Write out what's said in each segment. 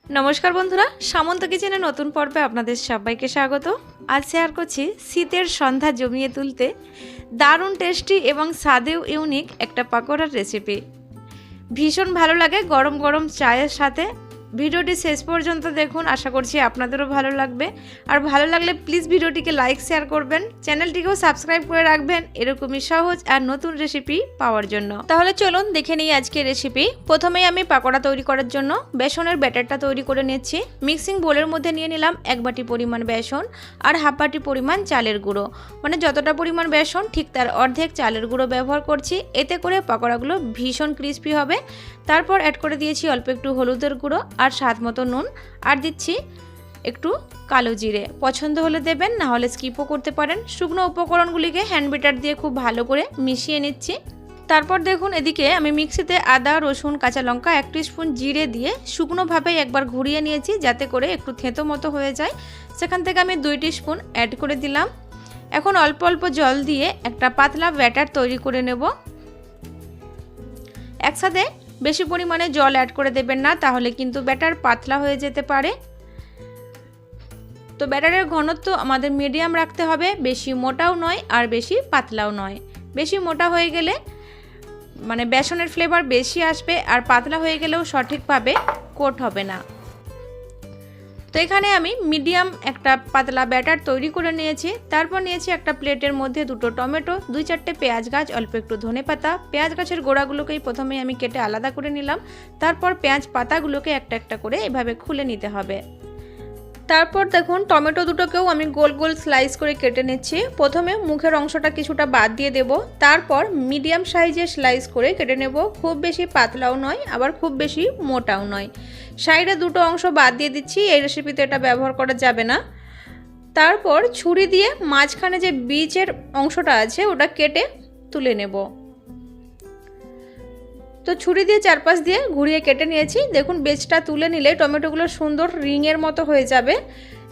नमस्कार बंधुरा सामंत किचेने नतून पर्वे आपनादेर सबाइके स्वागत। आज शेयर करछि शीतेर सन्ध्या जमिए तुलते दारुण टेस्टी एवं स्वादेও इउनिक एक पाकोड़ार रेसिपि। भीषण भालो लागे गरम गरम चायेर साथे। ভিডিওটি শেষ পর্যন্ত দেখুন, আশা করছি আপনাদেরও ভালো লাগবে। আর ভালো লাগলে প্লিজ ভিডিওটিকে লাইক শেয়ার করবেন, চ্যানেলটিকেও সাবস্ক্রাইব করে রাখবেন এরকমই সহজ আর নতুন রেসিপি পাওয়ার জন্য। তাহলে চলুন দেখে নিই আজকের রেসিপি। প্রথমেই আমি পাকোড়া তৈরি করার জন্য বেসনের ব্যাটারটা তৈরি করে নিচ্ছি। মিক্সিং বোলের মধ্যে নিয়ে নিলাম 1 বাটি পরিমাণ বেসন আর হাফ বাটি পরিমাণ চালের গুঁড়ো, মানে যতটা পরিমাণ বেসন ঠিক তার অর্ধেক চালের গুঁড়ো ব্যবহার করছি। এতে করে পাকোড়াগুলো ভীষণ ক্রিস্পি হবে। তারপর অ্যাড করে দিয়েছি অল্প একটু হলুদের গুঁড়ো আর স্বাদ মতো নুন, আর দিচ্ছি একটু কালো জিরে। পছন্দ হলে দেবেন, না হলে স্কিপও করতে পারেন। শুকনো উপকরণগুলিকে হ্যান্ড বিটার দিয়ে খুব ভালো করে মিশিয়ে নিচ্ছি। তারপর দেখুন এদিকে আমি মিক্সিতে আদা রসুন কাঁচা লঙ্কা 1 টিস্পুন জিরে দিয়ে শুকনোভাবে একবার ঘুরিয়ে নিয়েছি, যাতে করে একটু থেঁতো মতো হয়ে যায়। সেখান থেকে আমি 2 টিস্পুন অ্যাড করে দিলাম। এখন অল্প অল্প জল দিয়ে একটা পাতলা ব্যাটার তৈরি করে নেব। একসাথে বেশি পরিমাণে জল অ্যাড করে দেবেন না, তাহলে কিন্তু ব্যাটার পাতলা হয়ে যেতে পারে। তো ব্যাটারের ঘনত্ব আমাদের মিডিয়াম রাখতে হবে, বেশি মোটাও নয় আর বেশি পাতলাও নয়। বেশি মোটা হয়ে গেলে মানে বেসনের ফ্লেভার বেশি আসবে, আর পাতলা হয়ে গেলেও সঠিকভাবে কোট হবে না। তো এখানে আমি মিডিয়াম একটা পাতলা ব্যাটার তৈরি করে নিয়েছি। তারপর নিয়েছি একটা প্লেটের মধ্যে 2টো টমেটো, 2-4টে পেঁয়াজ গাছ, অল্প একটু ধনেপাতা। পেঁয়াজ গাছের গোড়াগুলোকেই প্রথমে আমি কেটে আলাদা করে নিলাম। তারপর পেঁয়াজ পাতাগুলোকে একটা একটা করে এভাবে খুলে নিতে হবে। তারপর দেখুন টমেটো দুটোকেও আমি গোল গোল স্লাইস করে কেটে নিচ্ছি। প্রথমে মুখের অংশটা কিছুটা বাদ দিয়ে দেব, তারপর মিডিয়াম সাইজের স্লাইস করে কেটে নেব। খুব বেশি পাতলাও নয়, আবার খুব বেশি মোটাও নয়। সাইডে 2টো অংশ বাদ দিয়ে দিচ্ছি, এই রেসিপিতে এটা ব্যবহার করা যাবে না। তারপর ছুরি দিয়ে মাঝখানে যে বীজের অংশটা আছে ওটা কেটে তুলে নেব। তো ছুরি দিয়ে চারপাশ দিয়ে ঘুরিয়ে কেটে নিয়েছি। দেখুন বীজটা তুলে নিলে টমেটোগুলো সুন্দর রিংয়ের মতো হয়ে যাবে।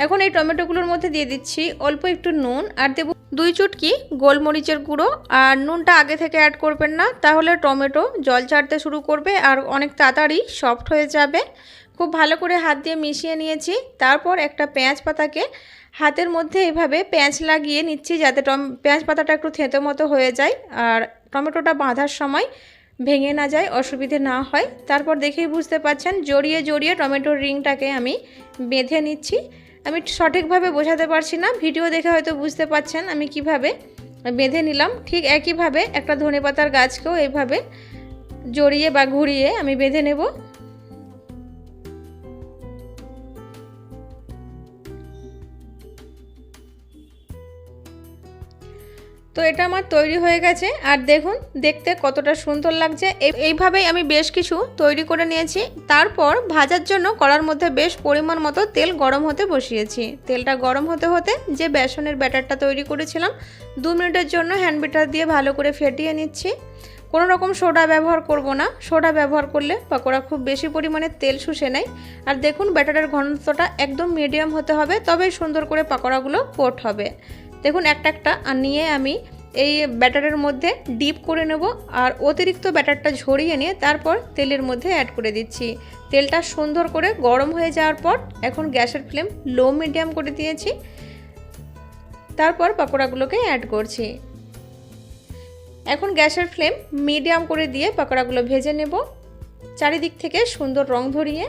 এখন এই টমেটোগুলোর মধ্যে দিয়ে দিচ্ছি অল্প একটু নুন, আর দেব 2 চুটকি গোলমরিচের গুঁড়ো। আর নুনটা আগে থেকে অ্যাড করবেন না, তাহলে টমেটো জল ছাড়তে শুরু করবে আর অনেক তাড়াতাড়ি সফট হয়ে যাবে। খুব ভালো করে হাত দিয়ে মিশিয়ে নিয়েছি। তারপর একটা পেঁয়াজ পাতাকে হাতের মধ্যে এভাবে পেঁয়াজ লাগিয়ে নিচ্ছি, যাতে পেঁয়াজ পাতাটা একটু থেঁতো মতো হয়ে যায় আর টমেটোটা বাঁধার সময় ভেঙে না যায়, অসুবিধে না হয়। তারপর দেখেই বুঝতে পারছেন জড়িয়ে জড়িয়ে টমেটোর রিংটাকে আমি বেঁধে নিচ্ছি। আমি সঠিকভাবে বোঝাতে পারছি না, ভিডিও দেখে হয়তো বুঝতে পারছেন আমি কিভাবে বেঁধে নিলাম। ঠিক একইভাবে একটা ধনেপাতার গাছকেও এইভাবে জড়িয়ে বা ঘুরিয়ে আমি বেঁধে নেব। তো এটা আমার তৈরি হয়ে গেছে, আর দেখুন দেখতে কতটা সুন্দর লাগছে। এইভাবেই আমি বেশ কিছু তৈরি করে নিয়েছি। তারপর ভাজার জন্য কড়ার মধ্যে বেশ পরিমাণ মতো তেল গরম হতে বসিয়েছি। তেলটা গরম হতে হতে যে বেসনের ব্যাটারটা তৈরি করেছিলাম 2 মিনিটের জন্য হ্যান্ড বিটার দিয়ে ভালো করে ফেটিয়ে নিচ্ছি। কোনো রকম সোডা ব্যবহার করব না, সোডা ব্যবহার করলে পাকোড়া খুব বেশি পরিমাণে তেল শুষে নেয়। আর দেখুন ব্যাটারের ঘনত্বটা একদম মিডিয়াম হতে হবে, তবেই সুন্দর করে পাকোড়াগুলো কোট হবে। দেখুন একটা একটা নিয়ে আমি এই ব্যাটারের মধ্যে ডিপ করে নেব, আর অতিরিক্ত ব্যাটারটা ঝরিয়ে নিয়ে তারপর তেলের মধ্যে অ্যাড করে দিচ্ছি। তেলটা সুন্দর করে গরম হয়ে যাওয়ার পর এখন গ্যাসের ফ্লেম লো মিডিয়াম করে দিয়েছি। তারপর পাকোড়াগুলোকে অ্যাড করছি। এখন গ্যাসের ফ্লেম মিডিয়াম করে দিয়ে পাকোড়াগুলো ভেজে নেব, চারিদিক থেকে সুন্দর রং ধরিয়ে।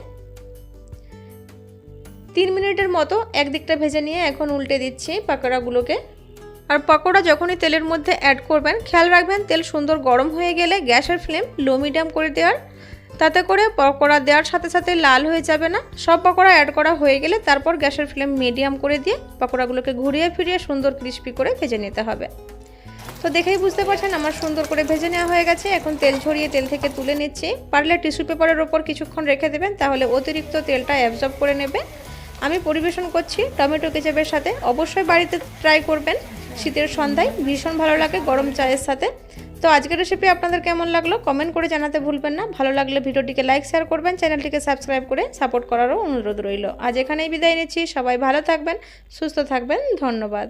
3 মিনিটের মতো একদিকটা ভেজে নিয়ে এখন উল্টে দিচ্ছি পাকোড়াগুলোকে। আর পাকোড়া যখনই তেলের মধ্যে অ্যাড করবেন খেয়াল রাখবেন তেল সুন্দর গরম হয়ে গেলে গ্যাসের ফ্লেম লো মিডিয়াম করে দেওয়ার, তাতে করে পাকোড়া দেওয়ার সাথে সাথে লাল হয়ে যাবে না। সব পাকোড়া অ্যাড করা হয়ে গেলে তারপর গ্যাসের ফ্লেম মিডিয়াম করে দিয়ে পাকোড়াগুলোকে ঘুরিয়ে ফিরিয়ে সুন্দর ক্রিস্পি করে ভেজে নিতে হবে। তো দেখেই বুঝতে পারছেন আমার সুন্দর করে ভেজে নেওয়া হয়ে গেছে। এখন তেল ঝরিয়ে তেল থেকে তুলে নিচ্ছি। পারলে টিস্যু পেপারের ওপর কিছুক্ষণ রেখে দেবেন, তাহলে অতিরিক্ত তেলটা অ্যাবজর্ব করে নেবে। আমি পরিবেশন করছি টমেটো কেচাপের সাথে। অবশ্যই বাড়িতে ট্রাই করবেন, শীতের সন্ধ্যায় ভীষণ ভালো লাগে গরম চায়ের সাথে। তো আজকের রেসিপি আপনাদের কেমন লাগলো কমেন্ট করে জানাতে ভুলবেন না। ভালো লাগলে ভিডিওটিকে লাইক শেয়ার করবেন, চ্যানেলটিকে সাবস্ক্রাইব করে সাপোর্ট করারও অনুরোধ রইল। আজ এখানেই বিদায় নিচ্ছি। সবাই ভালো থাকবেন, সুস্থ থাকবেন, ধন্যবাদ।